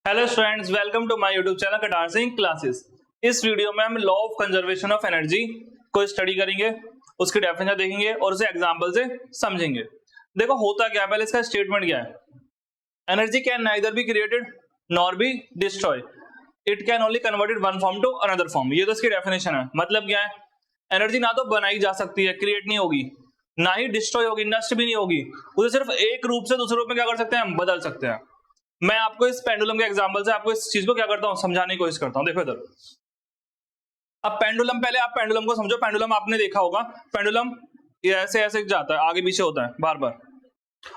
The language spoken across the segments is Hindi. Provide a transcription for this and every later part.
Hello students, welcome to my YouTube channel Katar Singh classes. इस वीडियो में हम law of conservation of energy को स्टडी करेंगे, उसकी डेफिनेशन देखेंगे और उसे एग्जांपल से समझेंगे। देखो होता क्या है, पहले इसका स्टेटमेंट क्या है। Energy can neither be created nor be destroy, it can only converted one form to another form. ये तो इसकी डेफिनेशन है। मतलब क्या है, एनर्जी ना तो बनाई जा सकती है, क्रिएट नहीं होगी, ना ही डिस्ट्रॉय होगी, नष्ट भी नहीं होगी। उसे सिर्फ एक रूप से दूसरे रूप में क्या कर सकते हैं, हम बदल सकते हैं। मैं आपको इस पेंडुलम के एग्जांपल से आपको इस चीज को क्या करता हूं, समझाने की कोशिश करता हूं। देखो इधर, अब पेंडुलम, पहले आप पेंडुलम को समझो। पेंडुलम आपने देखा होगा, पेंडुलम ऐसे ऐसे जाता है, आगे पीछे होता है बार बार,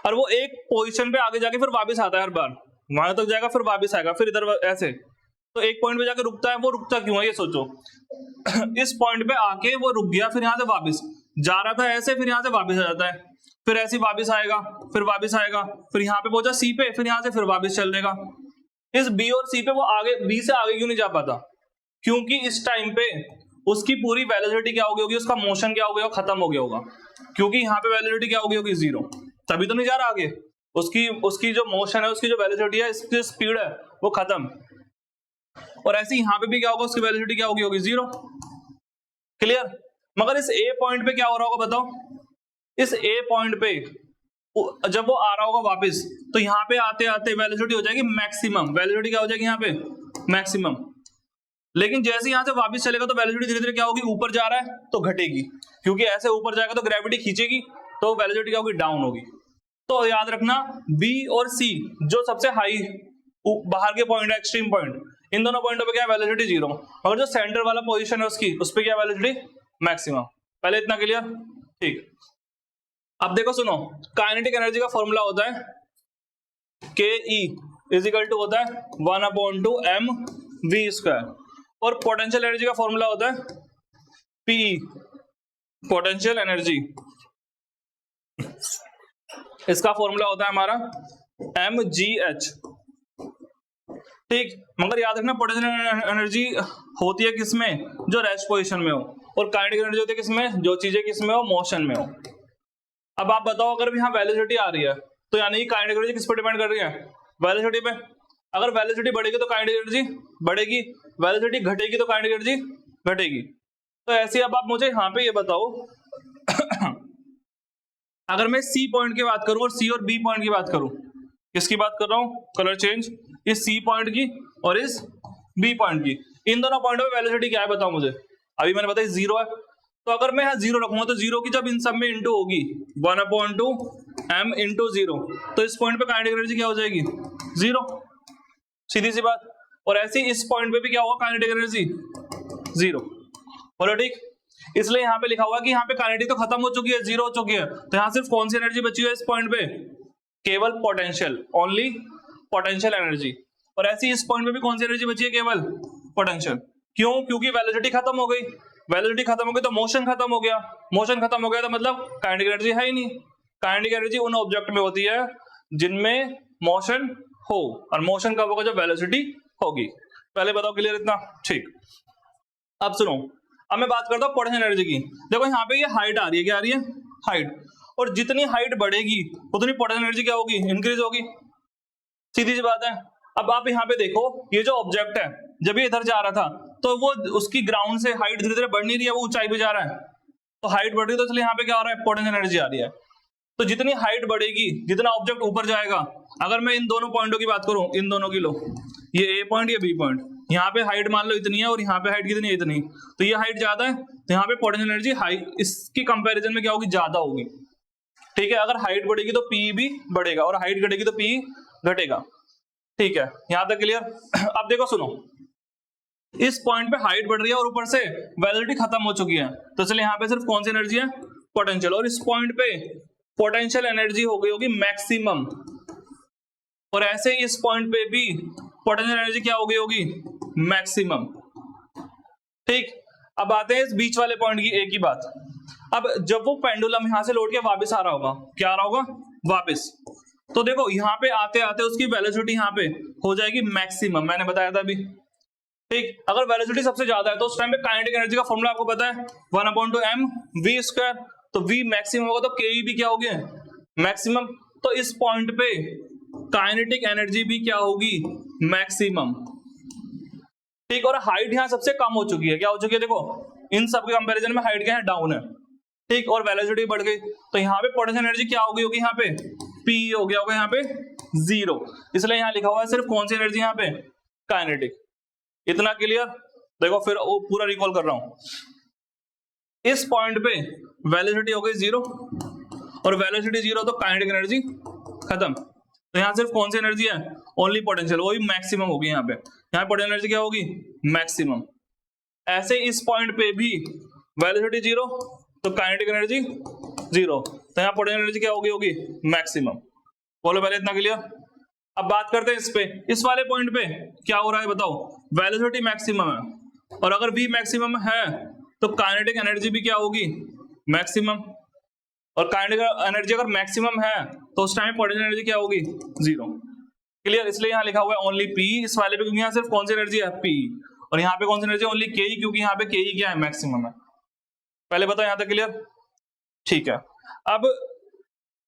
और वो एक पोजीशन पे आगे जाके फिर वापस आता है। हर बार वहां तक जाएगा, फिर वापस आएगा, फिर इधर ऐसे। तो एक पॉइंट पे जाके रुकता है। वो रुकता क्यों है, ये सोचो। इस पॉइंट पे आके वो रुक गया, फिर यहां से वापस जा रहा था ऐसे, फिर यहां से वापस आ जाता है, फिर ऐसे वापस आएगा, फिर वापस आएगा, फिर यहाँ पे पहुंचा सी पे, फिर यहाँ से फिर वापस चल देगा। इस बी और सी पे वो आगे, बी से आगे क्यों नहीं जा पाता? क्योंकि इस टाइम पे उसकी पूरी वेलोसिटी क्या हो गई होगी, उसका मोशन क्या हो गया, खत्म हो गया होगा। क्योंकि यहाँ पे वेलोसिटी क्या हो गई होगी, जीरो, तभी तो नहीं जा रहा आगे। उसकी उसकी जो मोशन है, उसकी जो वेलोसिटी है, इसकी स्पीड है, वो खत्म। और ऐसे यहाँ पे भी क्या होगा, उसकी वेलोसिटी क्या होगी, जीरो। क्लियर? मगर इस ए पॉइंट पे क्या हो रहा होगा बताओ। इस ए पॉइंट पे जब वो आ रहा होगा वापस, तो यहाँ पे आते आते वेलोसिटी हो जाएगी मैक्सिमम। वेलोसिटी क्या हो जाएगी यहाँ पे, मैक्सिमम। लेकिन जैसे यहाँ से वापस चलेगा तो वेलोसिटी धीरे धीरे क्या होगी, ऊपर जा रहा है तो घटेगी, क्योंकि ऐसे ऊपर जाएगा तो ग्रेविटी खींचेगी, तो वेलोसिटी क्या होगी, डाउन होगी। तो याद रखना, बी और सी जो सबसे हाई बाहर के पॉइंट है, एक्सट्रीम पॉइंट, इन दोनों पॉइंटों पे क्या है, वेलोसिटी जीरो। और जो सेंटर वाला पोजीशन है उसकी, उस पे क्या है, वेलोसिटी मैक्सिमम। पहले इतना क्लियर? ठीक। अब देखो सुनो, काइनेटिक एनर्जी का फॉर्मूला होता है के ई इज इक्वल टू होता है 1/2 mv², और पोटेंशियल एनर्जी का फॉर्मूला होता है पी, पोटेंशियल एनर्जी। इसका फॉर्मूला होता है हमारा mgh। ठीक, मगर याद रखना, पोटेंशियल एनर्जी होती है किसमें, जो रेस्ट पोजीशन में हो, और काइनेटिक एनर्जी होती है किसमें, जो चीजें किसमें हो, मोशन में हो। अब आप बताओ, अगर यहाँ वेलोसिटी आ रही है तो यानी कि काइनेटिक एनर्जी किस पर डिपेंड कर रही है, वेलोसिटी पे। अगर वेलोसिटी बढ़ेगी तो काइनेटिक एनर्जी बढ़ेगी, वेलोसिटी घटेगी तो काइनेटिक एनर्जी घटेगी। तो ऐसे अब आप मुझे यहाँ पे ये बताओ अगर मैं सी पॉइंट की बात करूं और सी और बी पॉइंट की बात करूं, किसकी बात कर रहा हूं, कलर चेंज, इस सी पॉइंट की और इस बी पॉइंट की। इन दोनों पॉइंटों पे वेलोसिटी क्या है बताओ मुझे। अभी मैंने बताया जीरो है, तो अगर मैं यहाँ जीरो रखूंगा तो जीरो की जब इन सब में इंटू होगी 1/2 m इंटू जीरो, तो इस पॉइंट पे काइनेटिक एनर्जी क्या हो जाएगी, जीरो। सीधी सी बात। और ऐसे ही इस पॉइंट पे भी क्या होगा, काइनेटिक एनर्जी जीरो। बोलो ठीक। इसलिए यहाँ पे लिखा हुआ कि यहाँ पे काइनेटिक तो खत्म हो चुकी है, जीरो हो चुकी है, तो यहाँ सिर्फ कौन सी एनर्जी बची है इस पॉइंट पे, केवल पोटेंशियल, ओनली पोटेंशियल एनर्जी। और ऐसी इस पॉइंट पे भी कौन सी एनर्जी बची है, केवल पोटेंशियल। क्यों? क्योंकि वेलोसिटी खत्म हो गई, वेलोसिटी खत्म हो गई तो मोशन खत्म हो गया, मोशन खत्म हो गया तो मतलब काइनेटिक एनर्जी है ही नहीं। काइनेटिक एनर्जी उन ऑब्जेक्ट में होती है जिनमें मोशन हो, और मोशन कब होगा, जब वेलोसिटी होगी। पहले बताओ, क्लियर इतना? ठीक। अब सुनो, अब मैं बात करता हूँ पोटेंशियल एनर्जी की। देखो यहाँ पे ये हाइट आ रही है, क्या आ रही है, हाइट। और जितनी हाइट बढ़ेगी उतनी पोटेंशियल एनर्जी क्या होगी, इंक्रीज होगी। सीधी सी बात है। अब आप यहाँ पे देखो, ये जो ऑब्जेक्ट है जब ये इधर जा रहा था तो वो उसकी ग्राउंड से हाइट धीरे धीरे बढ़ नहीं रही है, वो ऊंचाई पे जा रहा है, तो हाइट बढ़ रही है, तो इसलिए यहाँ पे क्या हो रहा है, पोटेंशियल एनर्जी आ रही है। तो जितनी हाइट बढ़ेगी, जितना ऑब्जेक्ट ऊपर जाएगा, अगर मैं इन दोनों पॉइंटों की बात करूं, इन दोनों की लो, ये ए पॉइंट, ये बी पॉइंट, यहाँ पे हाइट मान लो इतनी है और यहाँ पे हाइट कितनी है, इतनी, तो ये हाइट ज्यादा है, तो यहाँ पे पोटेंशियल एनर्जी हाई इसकी कंपैरिजन में क्या होगी, ज्यादा होगी। ठीक है, अगर हाइट बढ़ेगी तो पी भी बढ़ेगा, और हाइट घटेगी तो पी घटेगा। ठीक है, यहां तक क्लियर? अब देखो सुनो, इस पॉइंट पे हाइट बढ़ रही है और ऊपर से वेलोसिटी खत्म हो चुकी है, तो इसलिए यहाँ पे सिर्फ कौन सी एनर्जी है, पोटेंशियल। और इस पॉइंट पे पोटेंशियल एनर्जी हो गई होगी मैक्सिमम, और ऐसे इस पॉइंट पे भी पोटेंशियल एनर्जी क्या हो गई होगी, मैक्सिमम। ठीक। अब आते हैं इस बीच वाले पॉइंट की, एक ही बात। अब जब वो पेंडुलम यहां से लौट के वापस आ रहा होगा, क्या आ रहा होगा, वापस, तो देखो यहाँ पे आते आते उसकी वेलोसिटी यहाँ पे हो जाएगी मैक्सिमम, मैंने बताया था अभी। ठीक, अगर वेलोसिटी सबसे ज्यादा है तो उस टाइम पे काइनेटिक एनर्जी का फॉर्मूला आपको पता है 1/2 mv², तो v मैक्सिमम होगा तो के भी क्या हो गया, मैक्सिमम। तो इस पॉइंट पे काइनेटिक एनर्जी भी क्या होगी, मैक्सिमम। ठीक, और हाइट यहाँ सबसे कम हो चुकी है, क्या हो चुकी है देखो, इन सब के कंपैरिजन में हाइट क्या है, डाउन है। ठीक, और वेलोसिटी बढ़ गई, तो यहाँ पे पोटेंशियल एनर्जी क्या हो गई होगी, यहाँ पे P हो गया होगा यहाँ पे 0, इसलिए यहाँ लिखा हुआ है सिर्फ कौन सी एनर्जी यहाँ पे, काइनेटिक। इतना क्लियर। देखो फिर वो पूरा रिकॉल कर रहा हूं, इस पॉइंट पे वेलोसिटी हो गई 0 और वेलोसिटी 0 तो काइनेटिक एनर्जी खत्म। तो यहाँ सिर्फ कौन सी एनर्जी है, ओनली पोटेंशियल, वही मैक्सिमम होगी यहाँ पे। यहाँ पोटेंशियल एनर्जी क्या होगी, मैक्सिमम। ऐसे इस पॉइंट पे भी वेलोसिटी 0 तो काइनेटिक एनर्जी 0, तो यहाँ पोटेंशियल एनर्जी क्या होगी मैक्सिमम। बोलो पहले इतना क्लियर। अब बात करते हैं इस पे, इस वाले पॉइंट पे क्या हो रहा है बताओ, वेलोसिटी मैक्सिमम है, और अगर v मैक्सिमम है तो काइनेटिक एनर्जी भी क्या होगी, मैक्सिमम। और काइनेटिक एनर्जी अगर मैक्सिमम है तो उस टाइम पोटेंशियल एनर्जी क्या होगी, 0। क्लियर, इसलिए यहाँ लिखा हुआ है ओनली P इस वाले पे, क्योंकि यहाँ सिर्फ कौन सी एनर्जी है, P, और यहाँ पे कौन सी एनर्जी, ओनली Ke, क्योंकि यहाँ पे Ke क्या है, मैक्सिमम है। पहले बताओ यहाँ तक क्लियर। ठीक है, अब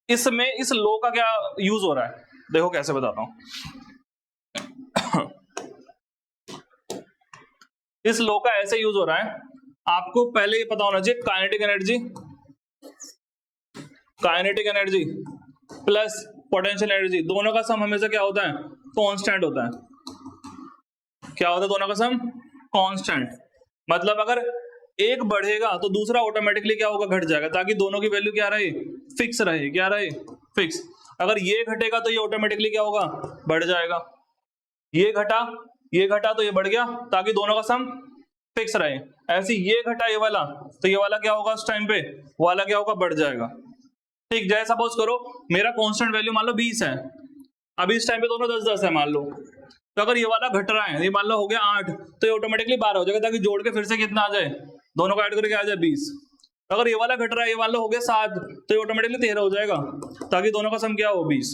इसमें इस लॉ का क्या यूज हो रहा है, देखो कैसे बताता हूं। इस लॉ का ऐसे यूज हो रहा है, आपको पहले ये पता होना चाहिए kinetic energy plus potential energy दोनों का सम हमेशा क्या होता है, कांस्टेंट होता है। क्या होता है दोनों का सम, कांस्टेंट। मतलब अगर एक बढ़ेगा तो दूसरा ऑटोमेटिकली क्या होगा, घट जाएगा, ताकि दोनों की वैल्यू क्या रहे, फिक्स रहे। क्या रहे, फिक्स। अगर ये घटेगा तो ये ऑटोमेटिकली क्या होगा, बढ़ जाएगा। ये घटा तो ये बढ़ गया, ताकि दोनों का सम फिक्स रहे। ऐसे ये घटा ये वाला, तो ये वाला क्या होगा उस टाइम पे, वो वाला क्या होगा, बढ़ जाएगा। ठीक, जैसे सपोज करो मेरा कांस्टेंट वैल्यू मान लो 20 है, अभी इस टाइम पे दोनों 10-10 है मान लो, तो अगर ये वाला घट रहा है, ये मान लो हो गया 8, तो ये ऑटोमेटिकली 12 हो जाएगा, ताकि जोड़ के फिर से कितना आ जाए, दोनों को ऐड करके आ जाए 20। अगर ये वाला घट रहा है, ये मान लो हो गया 7, तो ये ऑटोमेटिकली 13 हो जाएगा, ताकि दोनों का सम क्या हो, 20।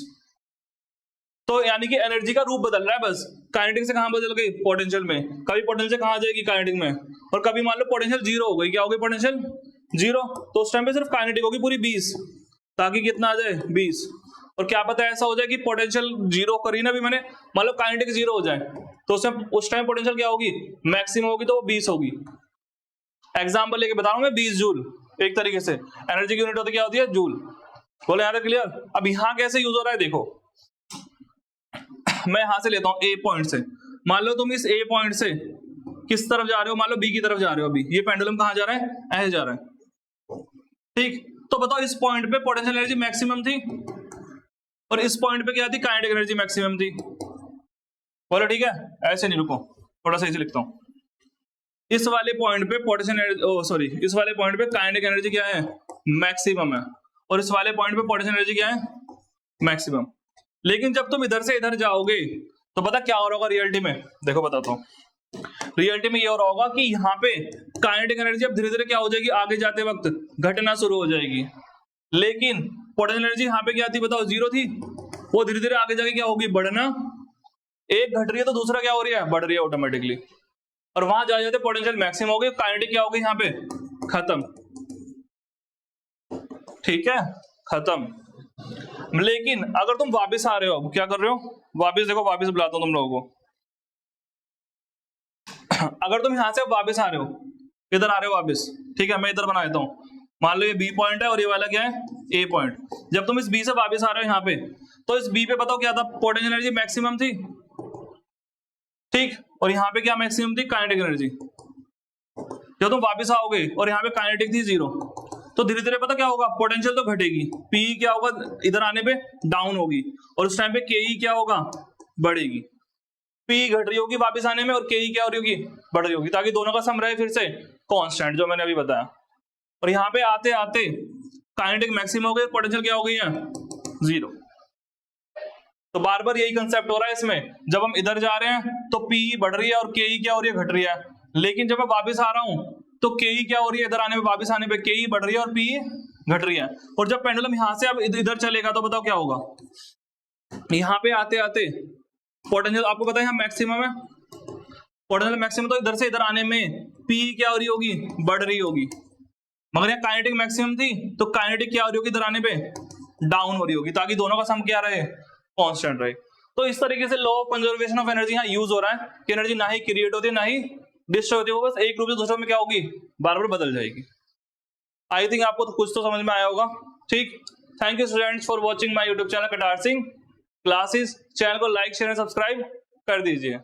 तो यानी कि एनर्जी का रूप बदल रहा है बस, काइनेटिक से कहां बदल गई, पोटेंशियल में। कभी पोटेंशियल से कहां आ जाएगी, काइनेटिक में। और कभी मान लो पोटेंशियल 0 हो गई, क्या हो गई पोटेंशियल 0, तो उस टाइम पे सिर्फ काइनेटिक होगी पूरी 20, ताकि कितना आ जाए, 20। और क्या पता ऐसा हो जाए कि पोटेंशियल 0 करी ना भी मैंने, मान लो काइनेटिक 0 हो जाए, तो उस टाइम पोटेंशियल क्या होगी, मैक्सिमम होगी, तो वो 20 होगी। एग्जाम्पल लेके बता रहा हूं मैं, 20 जूल। एक तरीके से एनर्जी की यूनिट होती क्या होती है, जूल। बोले यहाँ तक क्लियर। अब यहाँ कैसे यूज हो रहा है देखो, मैं यहां से लेता हूं A पॉइंट से। मान लो तुम इस A पॉइंट से किस तरफ जा रहे हो, मान लो B की तरफ जा रहे हो। अभी ये पेंडुलम कहां जा रहा है, ऐसे जा रहा है। ठीक, तो बताओ इस पॉइंट पे पोटेंशियल एनर्जी मैक्सिमम थी, और इस पॉइंट पे क्या थी, काइनेटिक एनर्जी मैक्सिमम थी। बोलो ठीक है, ऐसे नहीं, रुको थोड़ा सा ऐसे लिखता हूं। इस वाले पॉइंट पे पोटेंशियल एनर्जी, इस वाले पॉइंट पे काइनेटिक एनर्जी क्या है, मैक्सिमम है, और इस वाले पॉइंट पे पोटेंशियल एनर्जी क्या है, मैक्सिमम। लेकिन जब तुम इधर से इधर जाओगे तो पता क्या हो रहा होगा रियलिटी में, देखो बताता हूं। रियलिटी में ये हो रहा होगा कि यहाँ पे काइनेटिक एनर्जी अब धीरे धीरे क्या हो जाएगी, आगे जाते वक्त घटना शुरू हो जाएगी। लेकिन पोटेंशियल एनर्जी यहाँ पे क्या थी बताओ, 0 थी, वो धीरे धीरे आगे जाके क्या होगी, बढ़ना। एक घट रही है तो दूसरा क्या हो रही है, बढ़ रही है ऑटोमेटिकली, और वहां जा जाते पोटेंशियल मैक्सिमम हो गई, काइनेटिक क्या हो गई यहाँ पे, खत्म। ठीक है, खत्म। लेकिन अगर तुम वापस आ रहे हो, क्या कर रहे हो, वापस देखो, वापस बुलाता हूं तुम लोगों को। अगर तुम यहां से वापस आ रहे हो, इधर आ रहे हो वापस, ठीक है, मैं इधर बना देता हूं। मान लो ये B पॉइंट है और ये वाला क्या है, A पॉइंट। जब तुम इस B से वापस आ रहे हो यहाँ पे, तो इस B पे बताओ क्या था, पोटेंशियल एनर्जी मैक्सिमम थी। ठीक, और यहाँ पे क्या मैक्सिमम थी, काइनेटिक एनर्जी। जब तुम वापस आओगे और यहाँ पे काइनेटिक थी 0, तो धीरे धीरे पता क्या होगा, पोटेंशियल तो घटेगी, P क्या होगा, इधर आने पे डाउन होगी, और उस टाइम पे Ke क्या होगा, बढ़ेगी। P घट रही होगी वापस आने में, और Ke क्या हो रही होगी, बढ़ रही होगी, ताकि दोनों का सम रहे फिर से कांस्टेंट, जो मैंने अभी बताया। और यहाँ पे आते आते काइनेटिक मैक्सिमम हो गई, पोटेंशियल क्या हो गई है, 0। तो बार बार यही कंसेप्ट हो रहा है इसमें, जब हम इधर जा रहे हैं तो P बढ़ रही है और Ke क्या हो रही है, घट रही है। लेकिन जब मैं वापस आ रहा हूं तो Ke क्या हो रही है, इधर आने पे, वापस आने पे Ke बढ़ रही है और P घट रही है। और जब पेंडुलम यहां से अब इधर चलेगा तो बताओ क्या होगा, यहाँ पे आते आते पोटेंशियल आपको पता है यहाँ मैक्सिमम है, पोटेंशियल मैक्सिमम, तो इधर से इधर आने में P क्या हो रही होगी, बढ़ रही होगी। मगर यहाँ काइनेटिक मैक्सिमम थी, तो काइनेटिक क्या हो रही होगी, इधर आने पे डाउन हो रही होगी, ताकि दोनों का सम क्या रहे, कांस्टेंट रहे। तो इस तरीके से law of conservation of energy यहाँ यूज हो रहा है कि एनर्जी ना ही क्रिएट होती है ना ही डिस्ट्रॉय होती है, वो बस एक रूप से दूसरे में क्या होगी, बार बार बदल जाएगी। आई थिंक आपको तो कुछ तो समझ में आया होगा। ठीक, thank you students for watching my YouTube channel Katar Singh classes. Channel को लाइक शेयर सब्सक्राइब कर दीजिए।